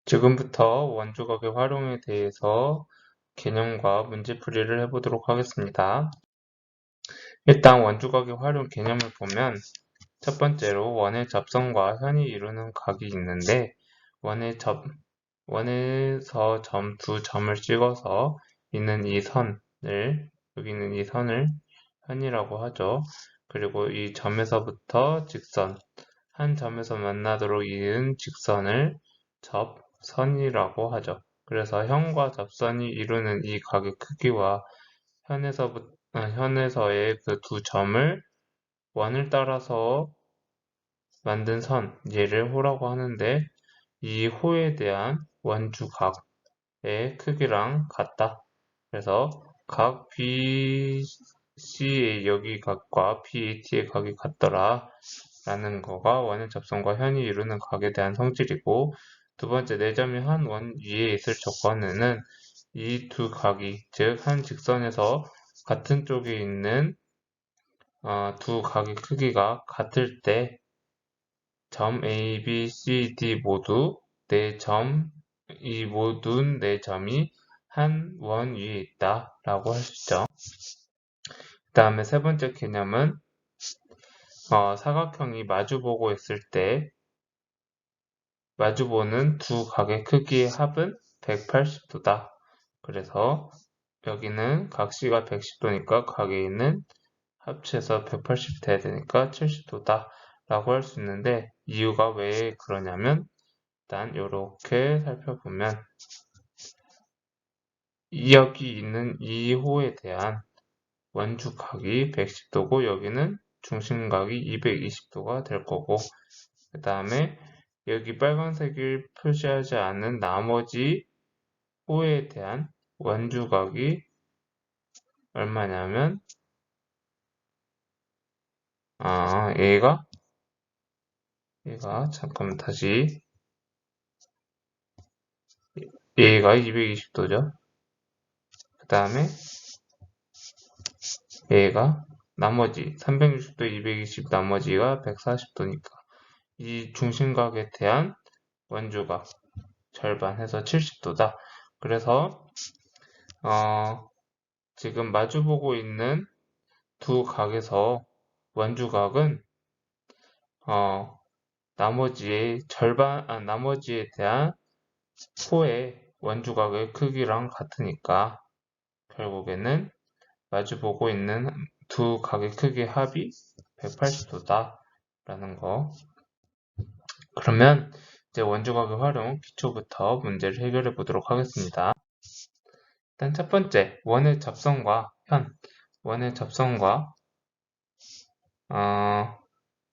지금부터 원주각의 활용에 대해서 개념과 문제풀이를 해보도록 하겠습니다. 일단 원주각의 활용 개념을 보면 첫 번째로 원의 접선과 현이 이루는 각이 있는데 원에서 두 점을 찍어서 있는 이 선을 여기 있는 이 선을 현이라고 하죠. 그리고 이 점에서부터 직선 한 점에서 만나도록 이은 직선을 접선이라고 하죠. 그래서 현과 접선이 이루는 이 각의 크기와 현에서의 그 두 점을 원을 따라서 만든 선, 얘를 호라고 하는데 이 호에 대한 원주각의 크기랑 같다. 그래서 각 BC의 여기 각과 BAT의 각이 같더라 라는 거가 원의 접선과 현이 이루는 각에 대한 성질이고, 두 번째, 네 점이 한 원 위에 있을 조건에는 이 두 각이, 즉 한 직선에서 같은 쪽에 있는 두 각의 크기가 같을 때 점 A, B, C, D 모두 이 모든 네 점이 한 원 위에 있다 라고 할 수 있죠. 그 다음에 세 번째 개념은 사각형이 마주보고 있을 때 마주보는 두 각의 크기의 합은 180도다. 그래서 여기는 각 C가 110도니까 각 A는 합쳐서 180 돼야 되니까 70도다 라고 할 수 있는데, 이유가 왜 그러냐면 일단 이렇게 살펴보면 여기 있는 이 호에 대한 원주각이 110도고 여기는 중심각이 220도가 될 거고, 그 다음에 여기 빨간색을 표시하지 않은 나머지 호에 대한 원주각이 얼마냐면 얘가 잠깐만 다시 얘가 220도죠. 그 다음에 얘가 나머지 360도 220 나머지가 140도니까 이 중심각에 대한 원주각 절반 해서 70도다. 그래서 지금 마주보고 있는 두 각에서 원주각은 나머지에 대한 호의 원주각의 크기랑 같으니까 결국에는 마주보고 있는 두 각의 크기 합이 180도다 라는 거. 그러면 이제 원주각의 활용 기초부터 문제를 해결해 보도록 하겠습니다. 일단 첫 번째, 원의 접선과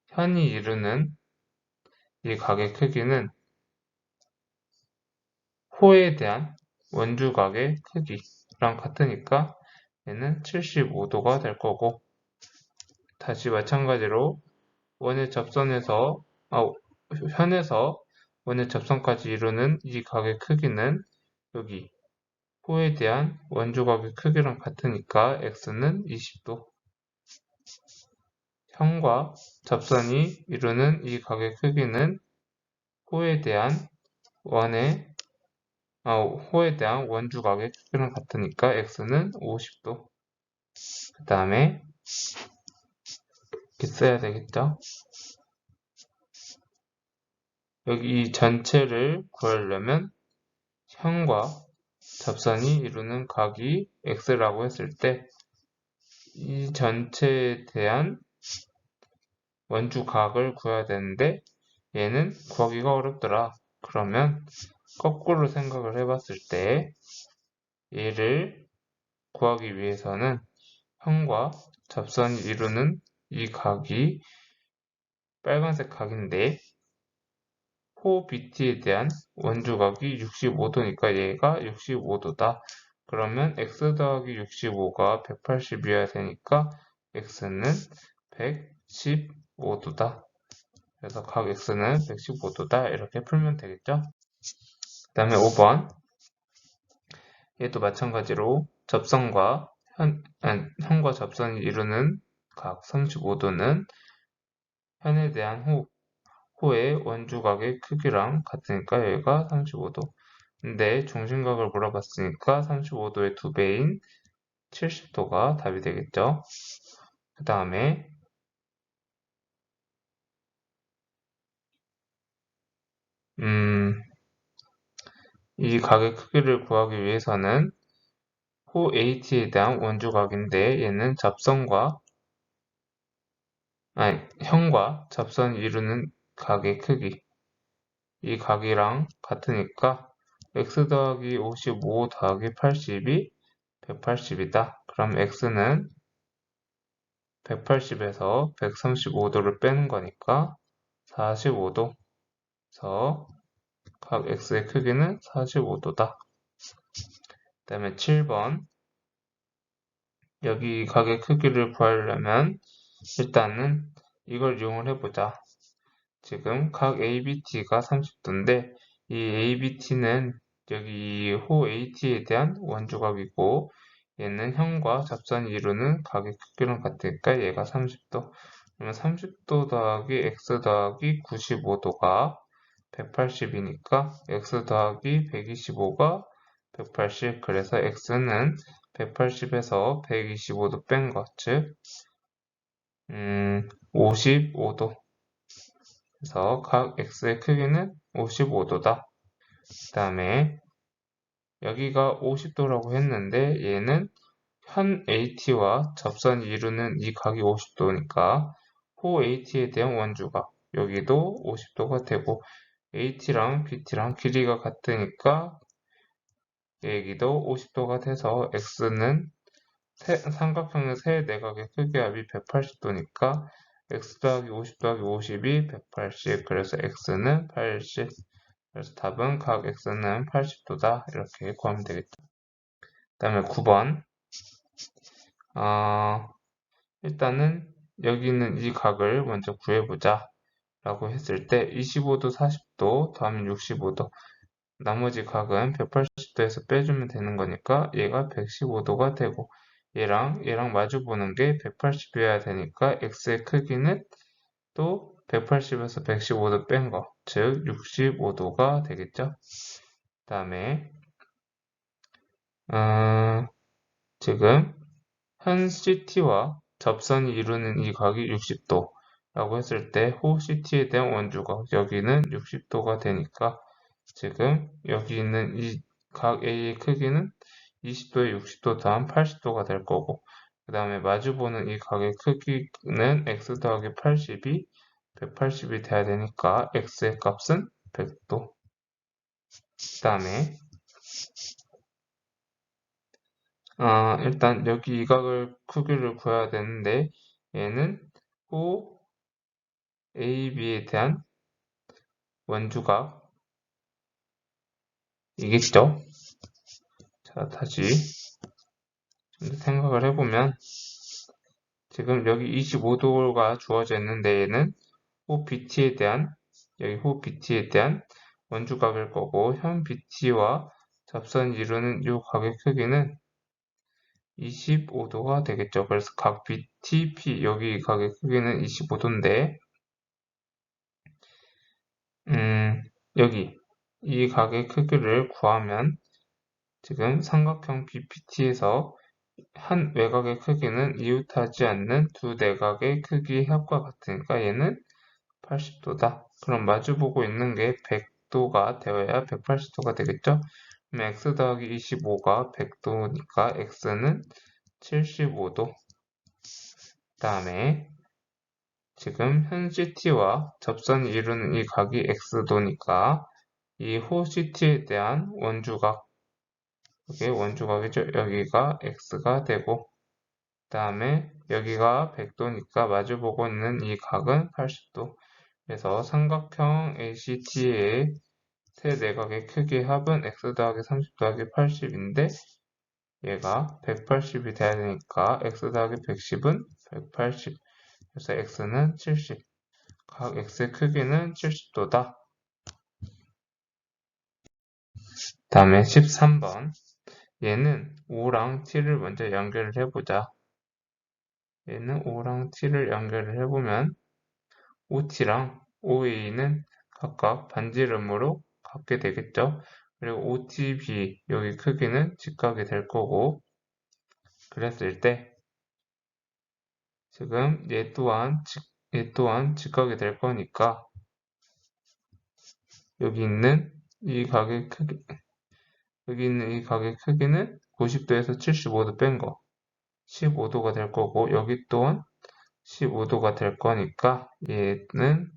현이 이루는 이 각의 크기는 호에 대한 원주각의 크기랑 같으니까 얘는 75도가 될 거고, 다시 마찬가지로 현에서 원의 접선까지 이루는 이 각의 크기는 여기 호에 대한 원주각의 크기랑 같으니까 x는 20도. 현과 접선이 이루는 이 각의 크기는 호에 대한 원주각의 크기랑 같으니까 x는 50도. 그 다음에 이렇게 써야 되겠죠? 여기 이 전체를 구하려면 현과 접선이 이루는 각이 x라고 했을 때 이 전체에 대한 원주각을 구해야 되는데 얘는 구하기가 어렵더라. 그러면 거꾸로 생각을 해봤을 때 얘를 구하기 위해서는 현과 접선이 이루는 이 각이 빨간색 각인데 호 BT에 대한 원주각이 65도니까 얘가 65도다. 그러면 x 더하기 65가 180이어야 되니까 x는 115도다. 그래서 각 x는 115도다. 이렇게 풀면 되겠죠? 그 다음에 5번. 얘도 마찬가지로 현과 접선이 이루는 각 35도는 현에 대한 호의 원주각의 크기랑 같으니까 여기가 35도. 근데 중심각을 물어봤으니까 35도의 2배인 70도가 답이 되겠죠. 그 다음에 이 각의 크기를 구하기 위해서는 호 AT에 대한 원주각인데 얘는 현과 접선이 이루는 각의 크기, 이 각이랑 같으니까 x 더하기 55 더하기 80이 180이다. 그럼 x는 180에서 135도를 빼는 거니까 45도. 그래서 각 x의 크기는 45도다. 그 다음에 7번. 여기 각의 크기를 구하려면 일단은 이걸 이용을 해보자. 지금 각 ABT가 30도인데 이 ABT는 여기 호 AT에 대한 원주각이고 얘는 현과 접선이 이루는 각의 크기랑 같으니까 얘가 30도. 그러면 30도 더하기 x 더하기 95도가 180이니까 x 더하기 125가 180. 그래서 x는 180에서 125도 뺀 것, 즉 55도. 그래서 각 x의 크기는 55도다. 그 다음에 여기가 50도라고 했는데 얘는 현 AT와 접선이 이루는 이 각이 50도니까 호 AT에 대한 원주각 여기도 50도가 되고 AT랑 BT랑 길이가 같으니까 여기도 50도가 돼서 x는 삼각형의 세 내각의 크기합이 180도니까 x 더하기 50 더하기 50이 180. 그래서 x는 80. 그래서 답은 각 x는 80도다. 이렇게 구하면 되겠죠. 그 다음에 9번. 일단은 여기 있는 이 각을 먼저 구해보자. 라고 했을 때 25도, 40도 더하면 65도. 나머지 각은 180도에서 빼주면 되는 거니까 얘가 115도가 되고 얘랑 마주 보는 게 180이어야 되니까 x의 크기는 또 180에서 115도 뺀 거, 즉 65도가 되겠죠. 그 다음에 지금 현 CT와 접선이 이루는 이 각이 60도라고 했을 때 호 CT에 대한 원주각 여기는 60도가 되니까 지금 여기 있는 이 각 A의 크기는 20도에 60도 더한 80도가 될 거고 그 다음에 마주보는 이 각의 크기는 x 더하기 80이 180이 돼야 되니까 x의 값은 100도. 그 다음에 일단 여기 이 각을 크기를 구해야 되는데 얘는 호 AB에 대한 원주각 이겠죠? 자, 다시 좀 더 생각을 해보면 지금 여기 25도가 주어져 있는데 얘는 호 BT에 대한 여기 호 BT에 대한 원주각일 거고 현 BT와 접선이 이루는 이 각의 크기는 25도가 되겠죠. 그래서 각 BTP 여기 각의 크기는 25도인데 여기 이 각의 크기를 구하면 지금 삼각형 BPT에서 한 외곽의 크기는 이웃하지 않는 두 내각의 크기의 합과 같으니까 얘는 80도다. 그럼 마주보고 있는 게 100도가 되어야 180도가 되겠죠? 그럼 x 더하기 25가 100도니까 x는 75도. 그 다음에 지금 현 CT와 접선이 이루는 이 각이 x도니까 이 호 CT에 대한 원주각 이게 원주각이죠. 여기가 x가 되고 그 다음에 여기가 100도니까 마주보고 있는 이 각은 80도. 그래서 삼각형 ACT의 세 내각의 크기의 합은 x 더하기 30 더하기 80인데 얘가 180이 돼야 되니까 x 더하기 110은 180. 그래서 x는 70. 각 x의 크기는 70도다. 다음에 13번. 얘는 5랑 t를 먼저 연결을 해보자. 얘는 5랑 t를 연결을 해보면 OT랑 OA는 각각 반지름으로 갖게 되겠죠. 그리고 OTB 여기 크기는 직각이 될 거고, 그랬을 때 지금 얘 또한 직각이 될 거니까 여기 있는 이 각의 크기는 90도에서 75도 뺀 거 15도가 될 거고, 여기 또한 15도가 될 거니까 얘는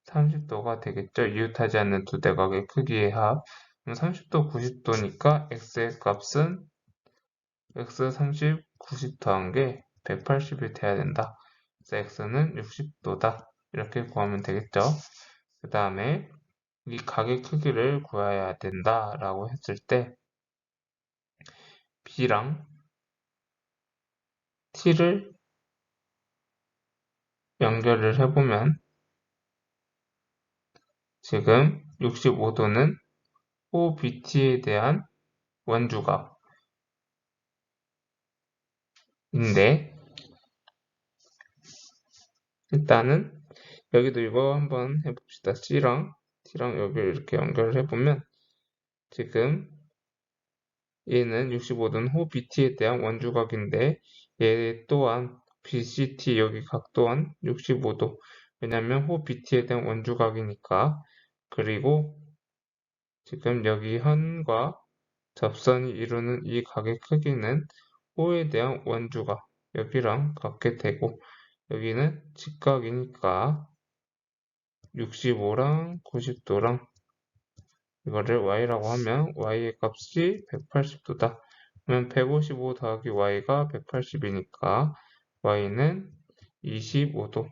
30도가 되겠죠. 이웃하지 않는 두 대각의 크기의 합. 그럼 30도, 90도니까 x의 값은 x 30, 90 더한 게 180이 돼야 된다. 그래서 x는 60도다. 이렇게 구하면 되겠죠. 그 다음에 이 각의 크기를 구해야 된다라고 했을 때 b랑 t를 연결을 해보면 지금 65도는 OBT에 대한 원주각인데, 일단은 여기도 이거 한번 해봅시다. C랑 T랑 여기를 이렇게 연결을 해보면 지금 얘는 65도는 호 BT에 대한 원주각인데 얘 또한 BCT 여기 각 또한 65도. 왜냐면 호 BT에 대한 원주각이니까. 그리고 지금 여기 현과 접선이 이루는 이 각의 크기는 호에 대한 원주각 여기랑 같게 되고, 여기는 직각이니까 65랑 90도랑 이거를 y라고 하면 y의 값이 180도다. 그러면 155 더하기 y가 180이니까 y는 25도.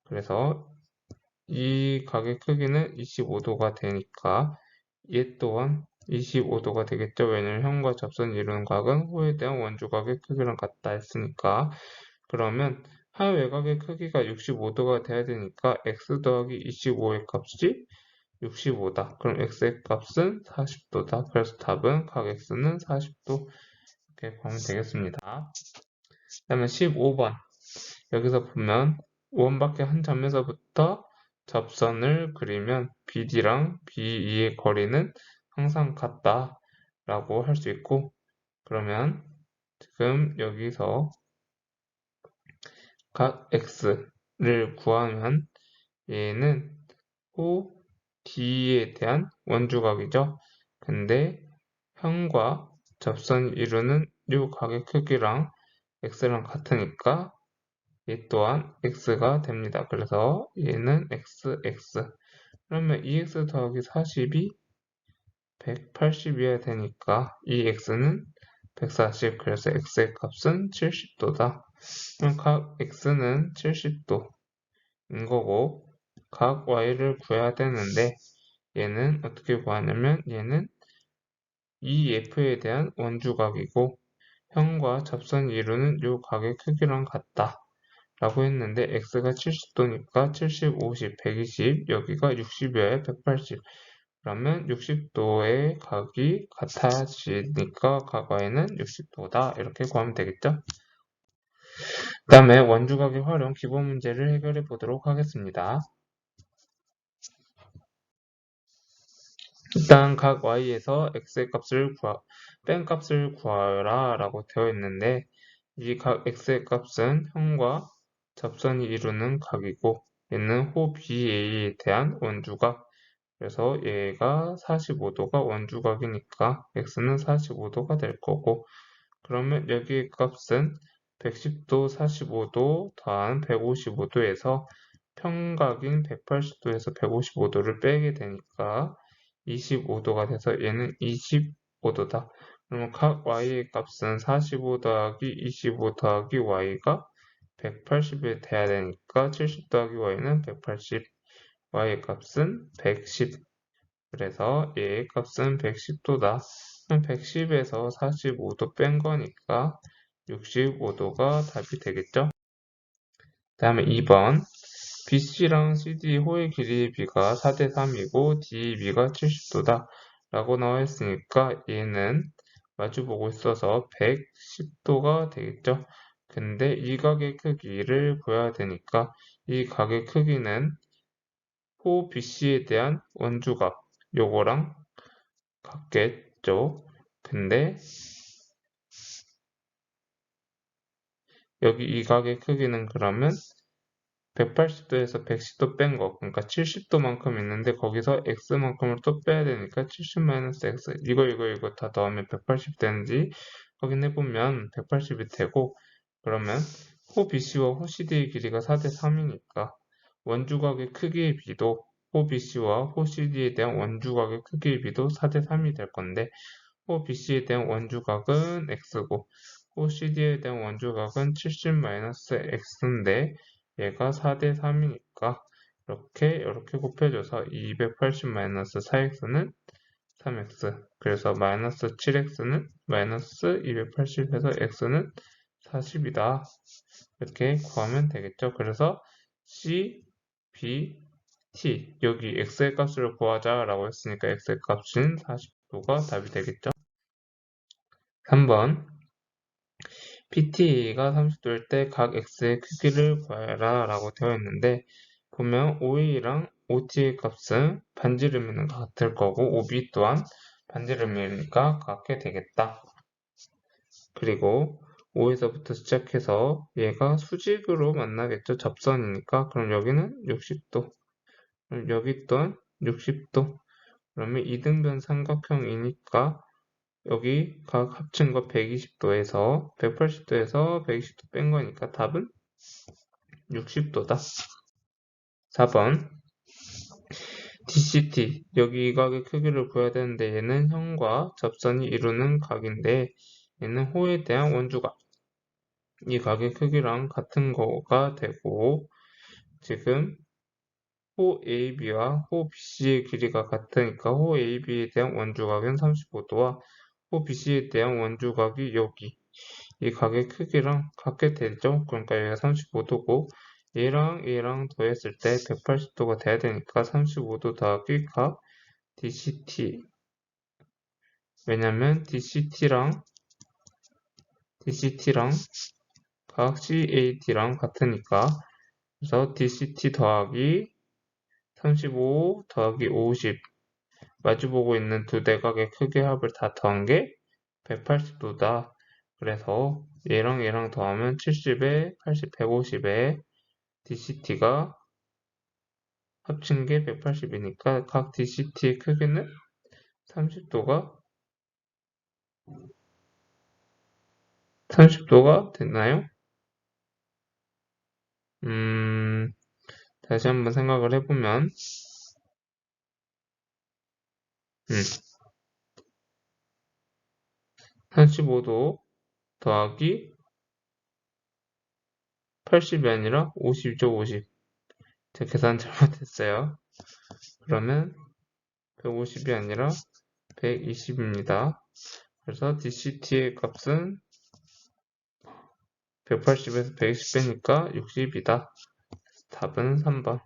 그래서 이 각의 크기는 25도가 되니까 얘 또한 25도가 되겠죠. 왜냐면 현과 접선이 이루는 각은 호에 대한 원주각의 크기랑 같다 했으니까. 그러면 한 외곽의 크기가 65도가 돼야 되니까 x 더하기 25의 값이 65다. 그럼 x의 값은 40도다. 그래서 답은 각 x는 40도. 이렇게 보면 되겠습니다. 그 다음에 15번. 여기서 보면 원밖에 한 점에서부터 접선을 그리면 BD랑 BE의 거리는 항상 같다 라고 할 수 있고, 그러면 지금 여기서 각 x를 구하면 얘는 호 D에 대한 원주각이죠. 근데 현과 접선이 이루는 이 각의 크기랑 x랑 같으니까 얘 또한 x가 됩니다. 그래서 얘는 x. 그러면 2x 더하기 40이 180이어야 되니까 이 x는 140. 그래서 x의 값은 70도다. 그럼 각 x는 70도인 거고, 각 y를 구해야 되는데 얘는 어떻게 구하냐면 얘는 이 f에 대한 원주각이고 현과 접선이 이루는 이 각의 크기랑 같다 라고 했는데 x가 70도니까 70, 50, 120 여기가 60이어야 180. 그러면 60도의 각이 같아지니까 각 y는 60도다. 이렇게 구하면 되겠죠. 그 다음에 원주각의 활용 기본 문제를 해결해 보도록 하겠습니다. 일단 각 y에서 x의 값을 뺀 값을 구하라 라고 되어 있는데, 이 각 x의 값은 현과 접선이 이루는 각이고 얘는 호 BA에 대한 원주각. 그래서 얘가 45도가 원주각이니까 x는 45도가 될 거고, 그러면 여기의 값은 110도, 45도 더한 155도에서 평각인 180도에서 155도를 빼게 되니까 25도가 돼서 얘는 25도다. 그러면 각 y의 값은 45 더하기 25 더하기 y가 180이 돼야 되니까 70 더하기 y는 180, y의 값은 110. 그래서 얘의 값은 110도다. 그럼 110에서 45도 뺀 거니까 65도가 답이 되겠죠? 다음에 2번. BC랑 CD 호의 길이의 b가 4대 3이고 D의 b가 70도다 라고 나와 있으니까 얘는 마주보고 있어서 110도가 되겠죠. 근데 이 각의 크기를 구해야 되니까 이 각의 크기는 호 BC에 대한 원주각 요거랑 같겠죠. 근데 여기 이 각의 크기는 그러면 180도에서 110도 뺀 거, 그러니까 70도만큼 있는데 거기서 x만큼을 또 빼야 되니까 70-x 이거 다 더하면 180 되는지 확인해보면 180이 되고, 그러면 호 BC와 호 CD의 길이가 4대 3이니까 원주각의 크기의 비도 호 BC와 호 CD에 대한 원주각의 크기의 비도 4대 3이 될 건데, 호 BC에 대한 원주각은 x고 호 CD에 대한 원주각은 70-x인데 얘가 4대 3이니까 이렇게 곱해줘서 280-4x는 3x, 그래서 마이너스 7x는 마이너스 280에서 x는 40이다. 이렇게 구하면 되겠죠. 그래서 C, B, T, 여기 x의 값을 구하자라고 했으니까 x의 값은 40도가 답이 되겠죠. 3번 PT가 30도일 때 각 x의 크기를 구하라 라고 되어 있는데, 보면 OA랑 OT의 값은 반지름이는 같을 거고 OB 또한 반지름이니까 같게 되겠다. 그리고 O에서부터 시작해서 얘가 수직으로 만나겠죠. 접선이니까. 그럼 여기는 60도, 그럼 여기 또한 60도. 그러면 이등변 삼각형이니까 여기 각 합친 거 120도에서 180도에서 120도 뺀 거니까 답은 60도다. 4번 DCT, 여기 이 각의 크기를 구해야 되는데 얘는 형과 접선이 이루는 각인데 얘는 호에 대한 원주각, 이 각의 크기랑 같은 거가 되고, 지금 호 AB와 호 BC의 길이가 같으니까 호 AB에 대한 원주각은 35도와 호 BC에 대한 원주각이 여기 이 각의 크기랑 같게 되죠. 그러니까 얘가 35도고 얘랑 더했을 때 180도가 돼야 되니까 35도 더하기 각 DCT, 왜냐면 DCT랑 각 CAT랑 같으니까, 그래서 DCT 더하기 35 더하기 50 마주보고 있는 두 대각의 크기 합을 다 더한 게 180도다. 그래서 얘랑 더하면 70에 80, 150에 DCT가 합친 게 180이니까 각 DCT의 크기는 30도가 됐나요? 다시 한번 생각을 해보면 35도 더하기 80이 아니라 50이죠, 50. 제가 계산 잘못했어요. 그러면 150이 아니라 120입니다. 그래서 DCT의 값은 180에서 120 빼니까 60이다. 답은 3번.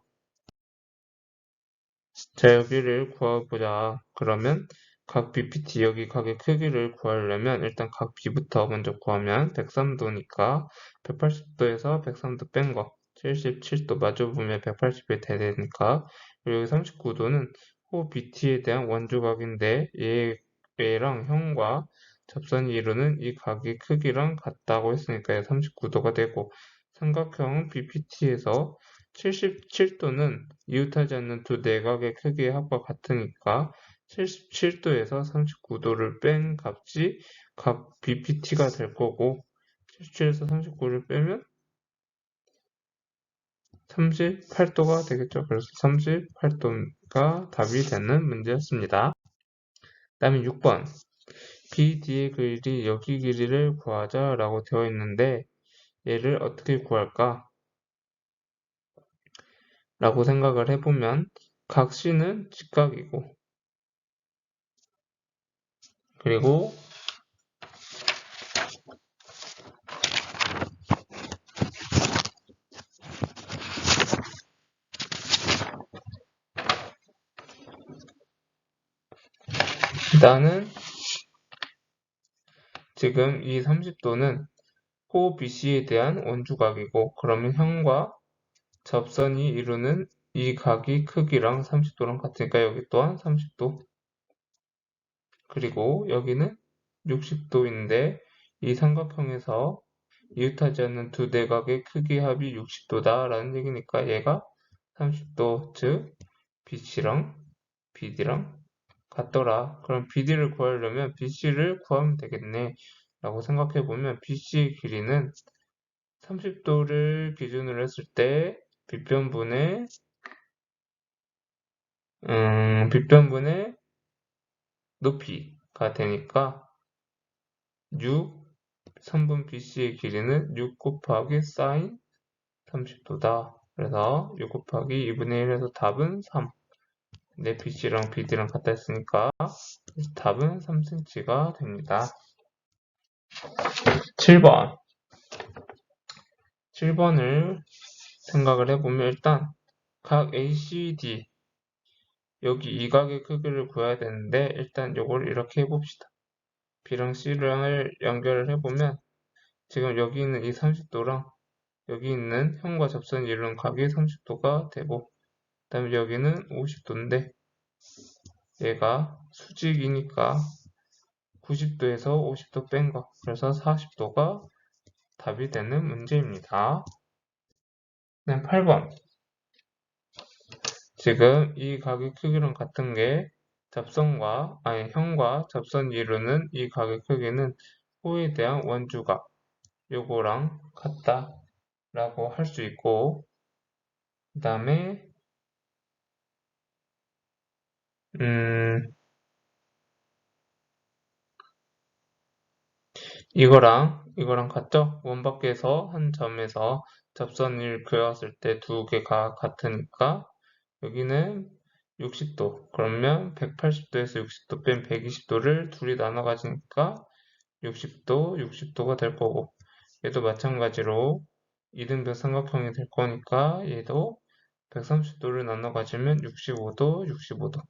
자, 여기를 구해보자. 그러면 각 BPT, 여기 각의 크기를 구하려면 일단 각 B부터 먼저 구하면 103도니까 180도에서 103도 뺀 거 77도 마주보면 180이 돼야 되니까, 그리고 여기 39도는 호 BT에 대한 원주각인데 얘랑 형과 접선이 이루는 이 각의 크기랑 같다고 했으니까 39도가 되고, 삼각형 BPT에서 77도는 이웃하지 않는 두 내각의 크기의 합과 같으니까 77도에서 39도를 뺀 값이 각 BPT가 될 거고, 77에서 39를 빼면 38도가 되겠죠. 그래서 38도가 답이 되는 문제였습니다. 다음에 6번 BD의 길이 여기 길이를 구하자 라고 되어 있는데 얘를 어떻게 구할까? 라고 생각을 해보면 각 C는 직각이고, 그리고 나는 지금 이 30도는 호 BC에 대한 원주각이고, 그러면 형과 접선이 이루는 이 각이 크기랑 30도랑 같으니까 여기 또한 30도. 그리고 여기는 60도인데 이 삼각형에서 이웃하지 않는 두 내각의 크기 합이 60도다 라는 얘기니까 얘가 30도, 즉 BC랑 BD랑 같더라. 그럼 BD를 구하려면 BC를 구하면 되겠네 라고 생각해보면 BC의 길이는 30도를 기준으로 했을 때 빗변분의 높이가 되니까 6 3분 BC의 길이는 6 곱하기 사인 30도다. 그래서 6 곱하기 2분의 1에서 답은 3. 내 BC랑 BD랑 같다 했으니까 답은 3cm가 됩니다. 7번. 7번을 생각을 해보면 일단 각 ACD 여기 이 각의 크기를 구해야 되는데 일단 요걸 이렇게 해봅시다. B랑 C를 연결을 해보면 지금 여기 있는 이 30도랑 여기 있는 현과 접선이 이루는 각이 30도가 되고 그 다음에 여기는 50도인데 얘가 수직이니까 90도에서 50도 뺀 거. 그래서 40도가 답이 되는 문제입니다. 네, 8번. 지금 이 각의 크기랑 같은 게 현과 접선이 이루는 이 각의 크기는 호에 대한 원주각 요거랑 같다 라고 할 수 있고 그 다음에 이거랑 같죠? 원 밖에서 한 점에서 접선을 그었을 때 두 개가 같으니까 여기는 60도 그러면 180도에서 60도 뺀 120도를 둘이 나눠 가지니까 60도, 60도가 될 거고 얘도 마찬가지로 이등변 삼각형이 될 거니까 얘도 130도를 나눠 가지면 65도, 65도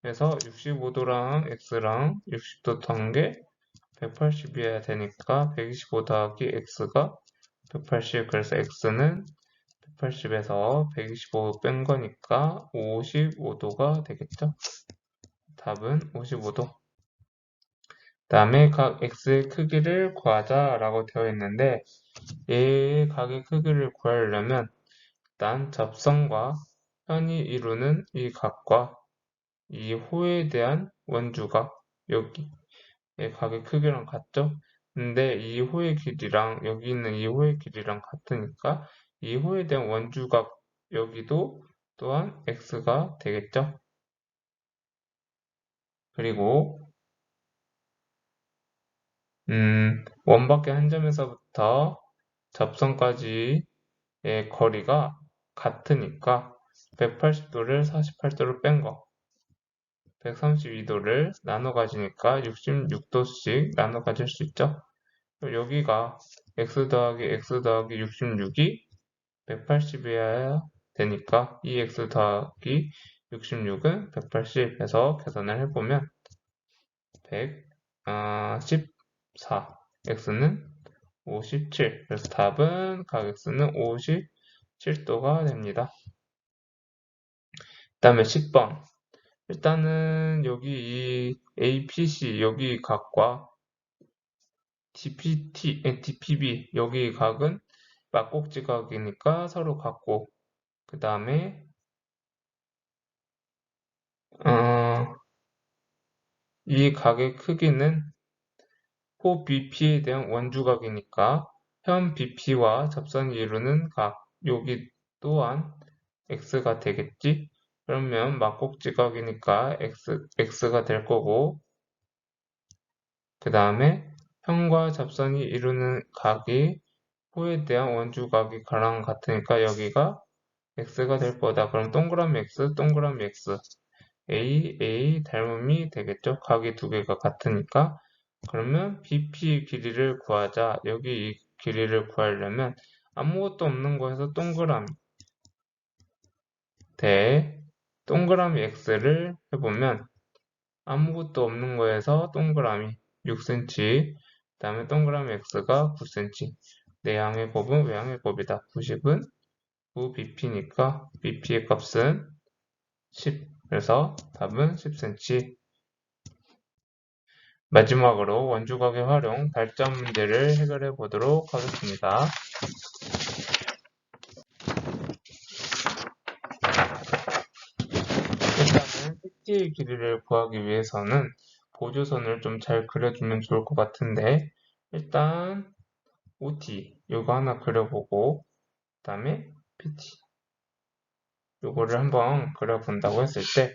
그래서 65도랑 x랑 60도 더한 게 180이어야 되니까 125 더하기 x가 180 그래서 x는 180에서 125 뺀 거니까 55도가 되겠죠. 답은 55도. 다음에 각 x의 크기를 구하자 라고 되어 있는데 얘의 각의 크기를 구하려면 일단 접선과 현이 이루는 이 각과 이 호에 대한 원주각 여기 의 각의 크기랑 같죠? 근데 이 호의 길이랑 여기 있는 이 호의 길이랑 같으니까 이 호에 대한 원주각 여기도 또한 x가 되겠죠? 그리고 원밖에 한 점에서부터 접선까지의 거리가 같으니까 180도를 48도로 뺀 거, 132도를 나눠 가지니까 66도씩 나눠 가질 수 있죠? 여기가 x 더하기 x 더하기 66이 180이어야 되니까 2x 더하기 66은 180 해서 계산을 해보면 114 x는 57 그래서 답은 각 x는 57도가 됩니다. 그 다음에 10번 일단은 여기 이 APC 여기 각과 DPB 여기 각은 막꼭지각이니까 서로 같고 그 다음에 이 각의 크기는 호 BP에 대한 원주각이니까 현 BP와 접선이 이루는 각 여기 또한 x가 되겠지? 그러면 막꼭지각이니까 x가 될 거고 그 다음에 현과 접선이 이루는 각이 호에 대한 원주각이 가랑 같으니까 여기가 x가 될 거다. 그럼 동그라미 x, 동그라미 x A 닮음이 되겠죠? 각이 두 개가 같으니까 그러면 BP 길이를 구하자. 여기 이 길이를 구하려면 아무것도 없는 거에서 동그라미 대 동그라미 x를 해보면 아무것도 없는 거에서 동그라미 6cm 그 다음에 동그라미 x가 9cm 내향의 곱은 외향의 곱이다. 90은 9bp니까 bp의 값은 10. 그래서 답은 10cm. 마지막으로 원주각의 활용 발전 문제를 해결해 보도록 하겠습니다. 일단은 PT의 길이를 구하기 위해서는 보조선을 좀 잘 그려주면 좋을 것 같은데, 일단 OT 요거 하나 그려보고, 그 다음에 PT 요거를 한번 그려본다고 했을 때,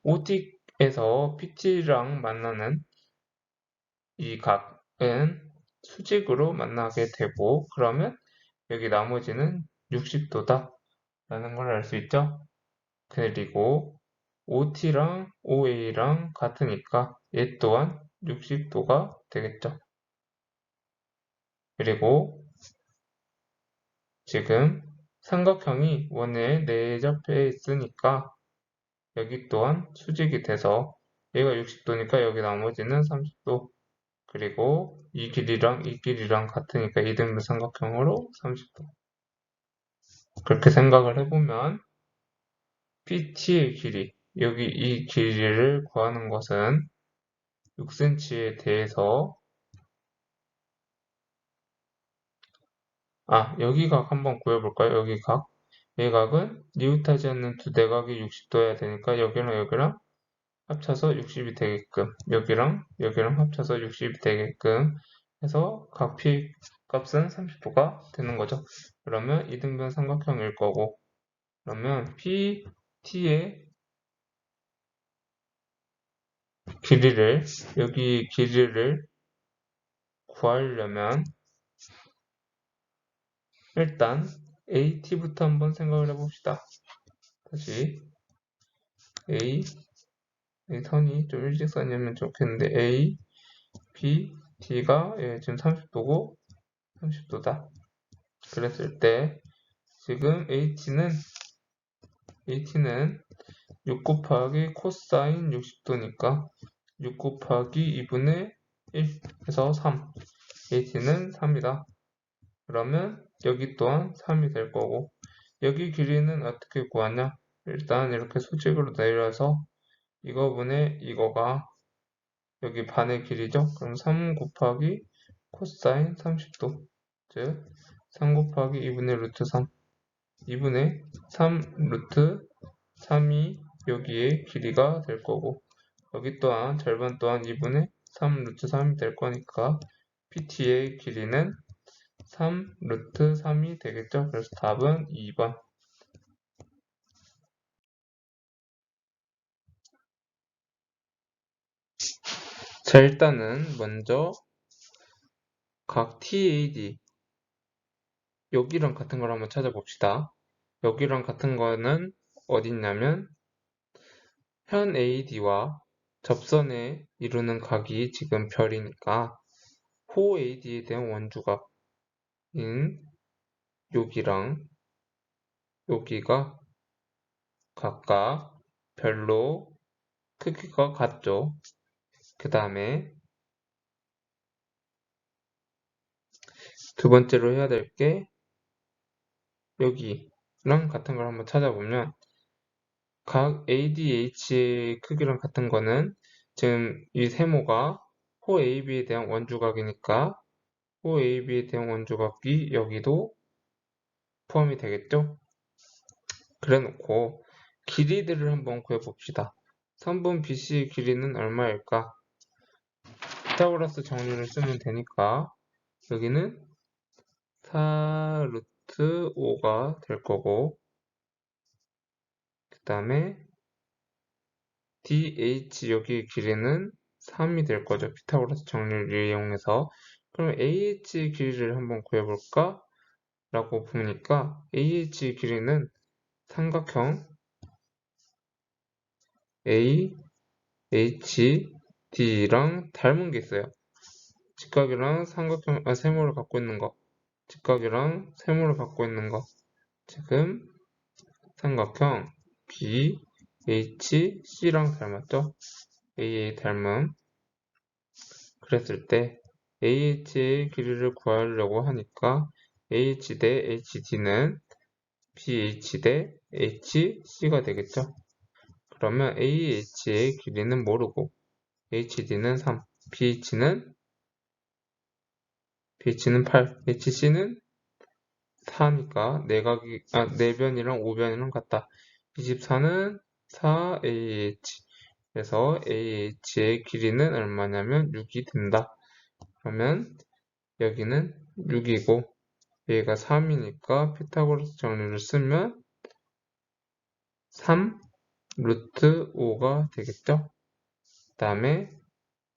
OT에서 PT랑 만나는 이 각은 수직으로 만나게 되고, 그러면 여기 나머지는 60도다 라는 걸 알 수 있죠. 그리고 OT랑 OA랑 같으니까 얘 또한 60도가 되겠죠. 그리고 지금 삼각형이 원에 내접해 있으니까 여기 또한 수직이 돼서 얘가 60도니까 여기 나머지는 30도. 그리고 이 길이랑 같으니까 이등분 삼각형으로 30도. 그렇게 생각을 해보면 PT의 길이, 여기 이 길이를 구하는 것은 6cm에 대해서 여기 각 한번 구해볼까요? 여기 각. 이 각은 니웃하지 않는 두 대각이 60도여야 되니까 여기랑 합쳐서 60이 되게끔, 여기랑 합쳐서 60이 되게끔 해서 각 P 값은 30도가 되는 거죠. 그러면 이등변 삼각형일 거고, 그러면 PT의 길이를, 여기 길이를 구하려면 일단 AT부터 한번 생각을 해봅시다. 다시 A, 이 선이 좀 일직선이면 좋겠는데 A, B, D가 지금 30도고 30도다. 그랬을 때 지금 H는 6 곱하기 코사인 60도니까 6 곱하기 2분의 1 해서 3. H는 3이다. 그러면 여기 또한 3이 될 거고 여기 길이는 어떻게 구하냐? 일단 이렇게 수직으로 내려서 이거분의 이거가 여기 반의 길이죠? 그럼 3 곱하기 코사인 30도 즉 3 곱하기 2분의 루트 3 2분의 3 루트 3이 여기에 길이가 될 거고 여기 또한 절반 또한 2분의 3 루트 3이 될 거니까 PT의 길이는 3 루트 3이 되겠죠? 그래서 답은 2번. 자, 일단은 먼저 각 TAD 여기랑 같은 걸 한번 찾아봅시다. 여기랑 같은 거는 어딨냐면 현 AD와 접선에 이루는 각이 지금 별이니까 호 AD에 대한 원주각인 여기랑 여기가 각각 별로 크기가 같죠. 그 다음에 두 번째로 해야 될 게 여기랑 같은 걸 한번 찾아보면 각 ADH의 크기랑 같은 거는 지금 이 세모가 호 AB에 대한 원주각이니까 호 AB에 대한 원주각이 여기도 포함이 되겠죠? 그래 놓고 길이들을 한번 구해봅시다. 선분 BC의 길이는 얼마일까? 피타고라스 정리를 쓰면 되니까 여기는 4 루트 5가 될 거고 그 다음에 DH 여기의 길이는 3이 될 거죠. 피타고라스 정리를 이용해서 그럼 AH의 길이를 한번 구해볼까? 라고 보니까 AH의 길이는 삼각형 A, H, D랑 닮은 게 있어요. 직각이랑 삼각형, 세모를 갖고 있는 거. 직각이랑 세모를 갖고 있는 거. 지금 삼각형 B, H, C랑 닮았죠? AA 닮음. 그랬을 때 AH의 길이를 구하려고 하니까 AH 대 HD는 BH 대 HC가 되겠죠. 그러면 AH의 길이는 모르고 HD는 3, BH는 8, HC는 4니까 내변이랑 5변이랑 같다. 24는 4AH. 그래서 AH의 길이는 얼마냐면 6이 된다. 그러면 여기는 6이고 얘가 3이니까 피타고라스 정리를 쓰면 3 루트 5가 되겠죠. 그 다음에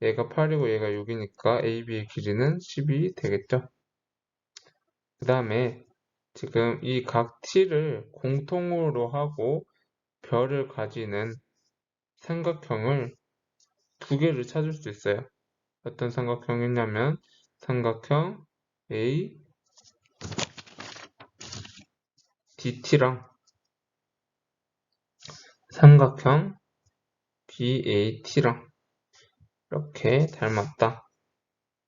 얘가 8이고 얘가 6이니까 AB의 길이는 10이 되겠죠. 그 다음에 지금 이 각 T를 공통으로 하고 별을 가지는 삼각형을 두 개를 찾을 수 있어요. 어떤 삼각형이냐면 삼각형 A, DT랑 삼각형 BAT랑 이렇게 닮았다.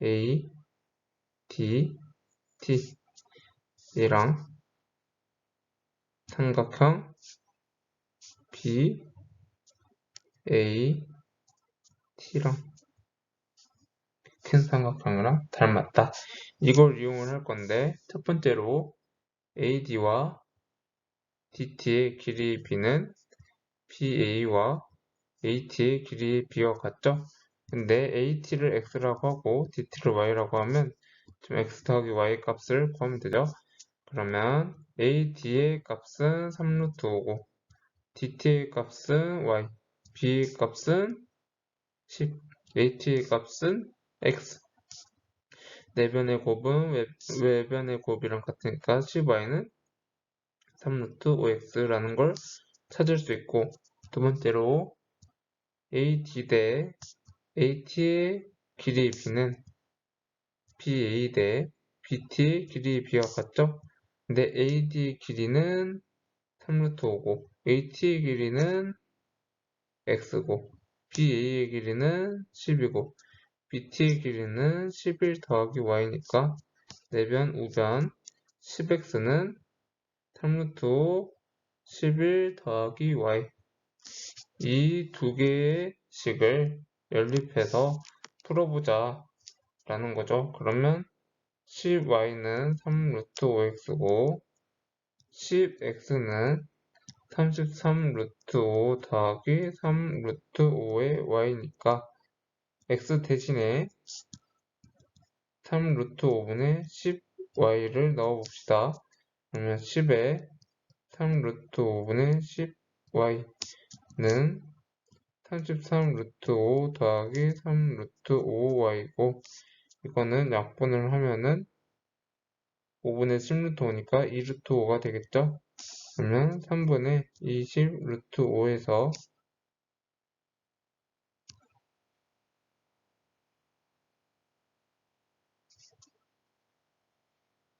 A, D, T 얘랑 삼각형 B, A, T랑 큰 삼각형이랑 닮았다. 이걸 이용을 할 건데 첫 번째로 AD와 DT의 길이 B는 BA와 AT의 길이 B와 같죠? 근데 AT를 X라고 하고 DT를 Y라고 하면 좀 X 더하기 Y 값을 구하면 되죠? 그러면 AD의 값은 3루트 5고 DT의 값은 Y, B의 값은 10, AT의 값은 X. 내변의 곱은 외변의 곱이랑 같으니까 10y는 3루트 5x라는 걸 찾을 수 있고 두 번째로 AD 대 AT의 길이 B는 BA 대 BT의 길이 B와 같죠? 근데 AD 길이는 3루트 5고 AT의 길이는 X고 BA의 길이는 10이고 BT의 길이는 11 더하기 Y니까 내변 우변 10X는 3루트 5 11 더하기 Y 이 두 개의 식을 연립해서 풀어보자 라는 거죠. 그러면 10y는 3루트 5x고 10x는 33 루트 5 더하기 3 루트 5의 y니까 x 대신에 3 루트 5분의 10y를 넣어봅시다. 그러면 10에 3 루트 5분의 10y는 33 루트 5 더하기 3 루트 5y고 이거는 약분을 하면은 5분의 10 루트 5니까 2 루트 5가 되겠죠? 그러면 3분의 20 루트 5에서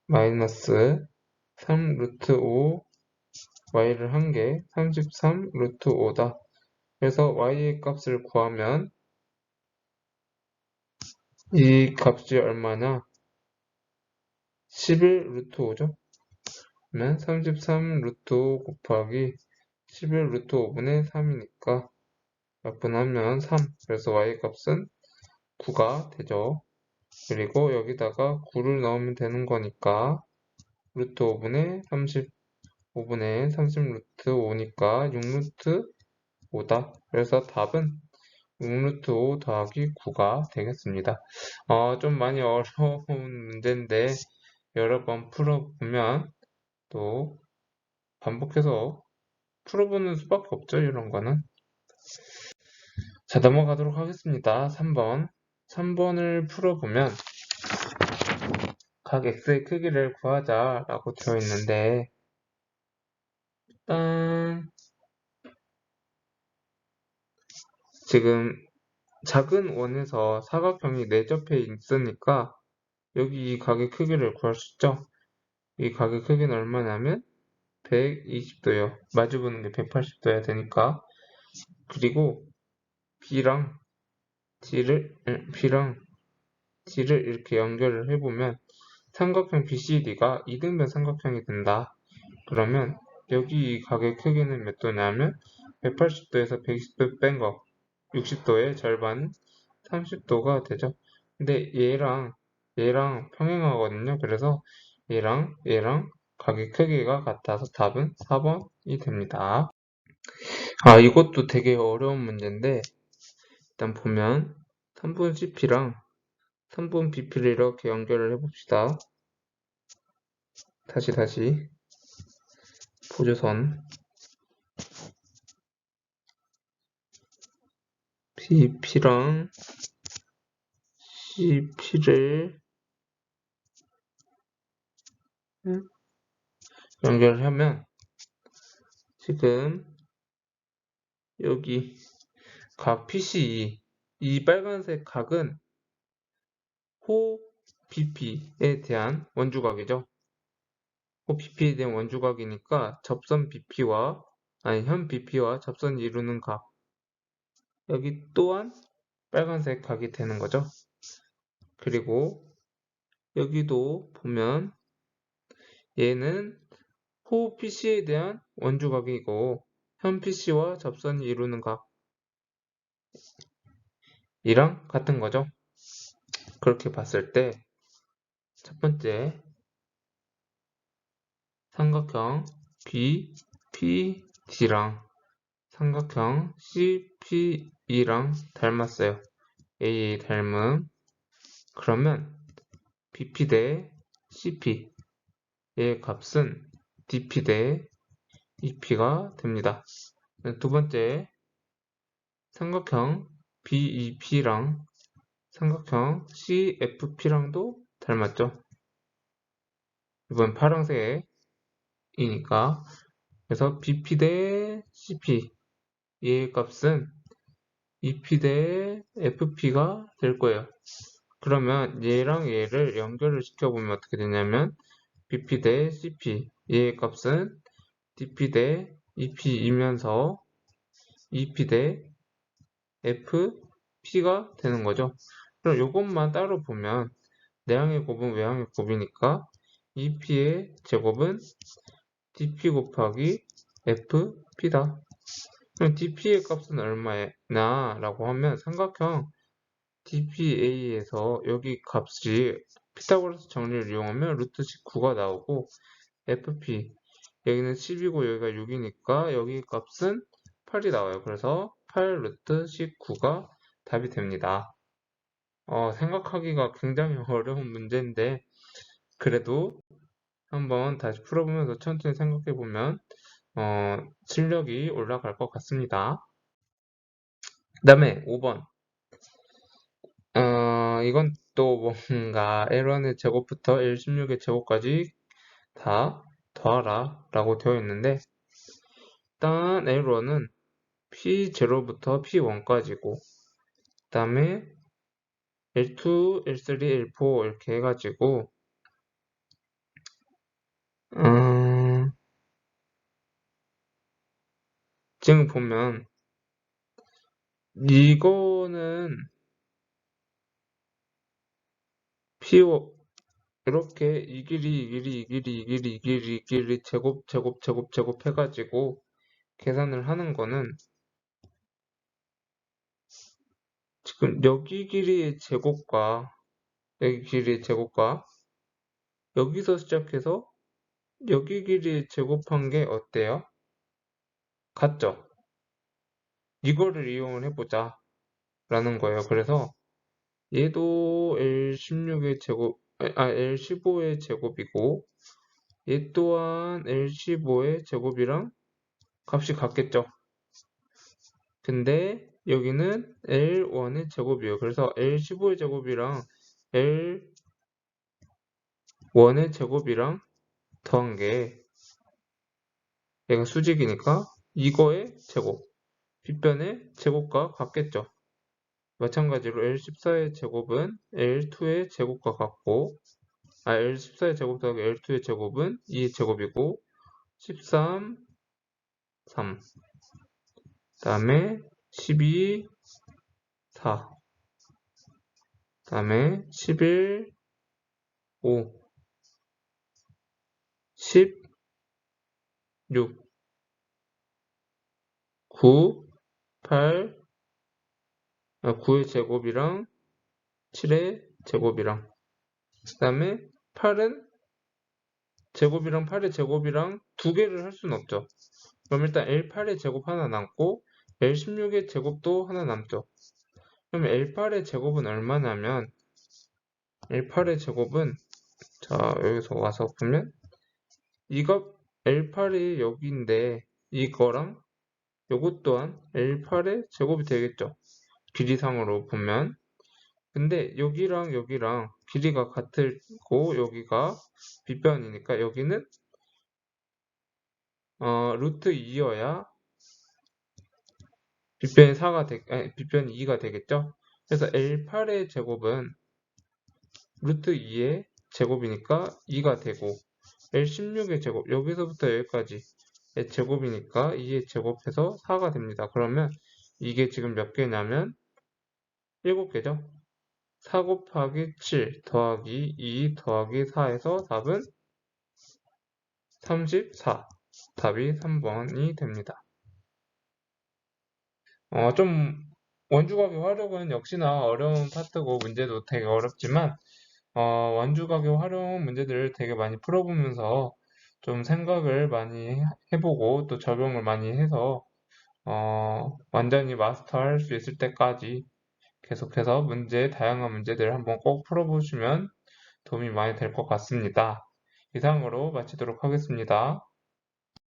마이너스 3 루트 5 y를 한 게 33 루트 5다. 그래서 y의 값을 구하면 이 값이 얼마냐? 11 루트 5죠? 그러면 33 루트 5 곱하기 11 루트 5분의 3이니까 약분하면 3. 그래서 y 값은 9가 되죠. 그리고 여기다가 9를 넣으면 되는 거니까 루트 5분의 30, 5분의 30 루트 5니까 6 루트 5다. 그래서 답은 6 루트 5 더하기 9가 되겠습니다. 좀 많이 어려운 문제인데 여러 번 풀어보면 또 반복해서 풀어보는 수밖에 없죠. 이런 거는. 자, 넘어가도록 하겠습니다. 3번. 3번을 풀어보면 각 x의 크기를 구하자라고 되어 있는데 일단 지금 작은 원에서 사각형이 내접해 있으니까 여기 이 각의 크기를 구할 수 있죠. 이 각의 크기는 얼마냐면 120도예요. 마주보는 게 180도여야 되니까. 그리고 B랑 D를 이렇게 연결을 해보면 삼각형 BCD가 이등변 삼각형이 된다. 그러면 여기 이 각의 크기는 몇 도냐면 180도에서 120도 뺀 거, 60도의 절반 30도가 되죠. 근데 얘랑 평행하거든요. 그래서 얘랑 각의 크기가 같아서 답은 4번이 됩니다. 아, 이것도 되게 어려운 문제인데 일단 보면 3분 CP랑 3분 BP를 이렇게 연결을 해봅시다. 다시 보조선 BP랑 CP를 연결을 하면 지금 여기 각 PCE 이 빨간색 각은 호 BP에 대한 원주각이죠. 호 BP에 대한 원주각이니까 접선 BP와 현 BP와 접선이 이루는 각 여기 또한 빨간색 각이 되는 거죠. 그리고 여기도 보면 얘는 호 PC에 대한 원주각이고 현 PC와 접선이 이루는 각이랑 같은 거죠. 그렇게 봤을 때 첫 번째 삼각형 BPD랑 삼각형 CPE랑 닮았어요. AA 닮음. 그러면 BP 대 CP 의 값은 DP 대 EP가 됩니다. 두 번째 삼각형 BEP랑 삼각형 CFP랑도 닮았죠. 이번 파란색이니까 그래서 BP 대 CP 얘의 값은 EP 대 FP가 될 거예요. 그러면 얘랑 얘를 연결을 시켜보면 어떻게 되냐면 BP 대 CP 얘의 값은 DP 대 EP이면서 EP 대 FP가 되는 거죠. 그럼 이것만 따로 보면 내항의 곱은 외항의 곱이니까 EP의 제곱은 DP 곱하기 FP다. 그럼 DP의 값은 얼마나? 라고 하면 삼각형 DPA에서 여기 값이 피타고라스 정리를 이용하면 루트 19가 나오고 FP 여기는 10이고 여기가 6이니까 여기 값은 8이 나와요. 그래서 8 루트 19가 답이 됩니다. 생각하기가 굉장히 어려운 문제인데 그래도 한번 다시 풀어보면서 천천히 생각해보면 실력이 올라갈 것 같습니다. 그 다음에 5번 이건 또 뭔가 L1의 제곱부터 L16의 제곱까지 다 더하라 라고 되어 있는데 일단 L1은 P0부터 P1까지고 그 다음에 L2, L3, L4 이렇게 해가지고 지금 보면 이거는 P5 이렇게 이 길이 제곱 해가지고 계산을 하는 거는 지금 여기 길이의 제곱과 여기 길이의 제곱과 여기서 시작해서 여기 길이의 제곱한 게 어때요? 같죠? 이거를 이용을 해보자 라는 거예요. 그래서 얘도 L16의 제곱, L15의 제곱이고 얘 또한 L15의 제곱이랑 값이 같겠죠. 근데 여기는 L1의 제곱이에요. 그래서 L15의 제곱이랑 L1의 제곱이랑 더한 게 얘가 수직이니까 이거의 제곱, 빗변의 제곱과 같겠죠. 마찬가지로 L14의 제곱은 L2의 제곱과 같고 L14의 제곱 더하기 L2의 제곱은 2의 제곱이고 13, 3 그 다음에 12, 4 그 다음에 11, 5 10, 6, 9, 8, 9의 제곱이랑 7의 제곱이랑 그 다음에 8은 제곱이랑 8의 제곱이랑 두 개를 할 수는 없죠. 그럼 일단 L8의 제곱 하나 남고 L16의 제곱도 하나 남죠. 그러면 L8의 제곱은 얼마냐면 L8의 제곱은 자 여기서 와서 보면 이거 L8이 여기인데 이거랑 요것 또한 L8의 제곱이 되겠죠. 길이상으로 보면 근데 여기랑 여기랑 길이가 같고 여기가 빗변이니까 여기는 루트 2여야 빗변이 2가 되겠죠. 그래서 L8의 제곱은 루트 2의 제곱이니까 2가 되고 L16의 제곱 여기서부터 여기까지 의 제곱이니까 2의 제곱해서 4가 됩니다. 그러면 이게 지금 몇 개냐면 7개죠. 4 곱하기 7 더하기 2 더하기 4에서 답은 34. 답이 3번이 됩니다. 좀 원주각의 활용은 역시나 어려운 파트고 문제도 되게 어렵지만 원주각의 활용 문제들을 되게 많이 풀어보면서 좀 생각을 많이 해보고 또 적용을 많이 해서 완전히 마스터할 수 있을 때까지 계속해서 다양한 문제들을 한번 꼭 풀어보시면 도움이 많이 될 것 같습니다. 이상으로 마치도록 하겠습니다.